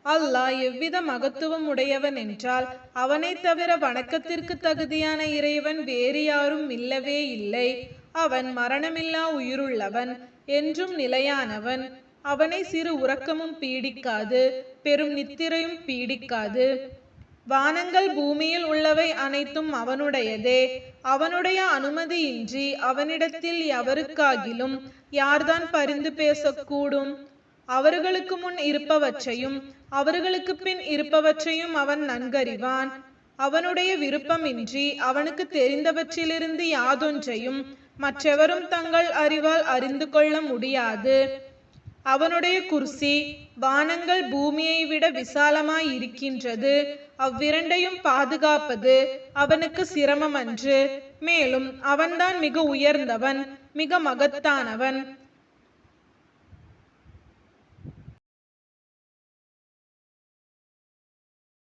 அல்லாஹ் எவ்வித மகத்துவம் உடையவன் என்றால் அவனைத் தவிர வணக்கத்திற்கு தகுதியான இறைவன் வேறு யாரும் இல்லவே இல்லை. அவன் மரணமில்லா உயிருள்ளவன், என்றும் நிலையானவன். அவனை சிறு உறக்கமும் பீடிக்காது, பெரும் நித்திரையும் பீடிக்காது. வானங்கள் பூமியில் உள்ளவை அனைத்தும் அவனுடையதே. அவனுடைய அனுமதியின்றி அவனிடத்தில் எவருக்காகிலும் யார்தான் பரிந்து பேசக்கூடும்? அவர்களுக்கு முன் இருப்பவற்றையும் அவர்களுக்கு பின் இருப்பவற்றையும் அவன் நன்கறிவான். அவனுடைய விருப்பமின்றி அவனுக்கு தெரிந்தவற்றிலிருந்து யாதொன்றையும் மற்றெவரும் தங்கள் அறிவால் அறிந்து கொள்ள முடியாது. அவனுடைய குர்சி வானங்கள் பூமியை விட விசாலமாய் இருக்கின்றது. அவ்விரண்டையும் பாதுகாப்பது அவனுக்கு சிரமமன்று. மேலும் அவன்தான் மிக உயர்ந்தவன், மிக மகத்தானவன்.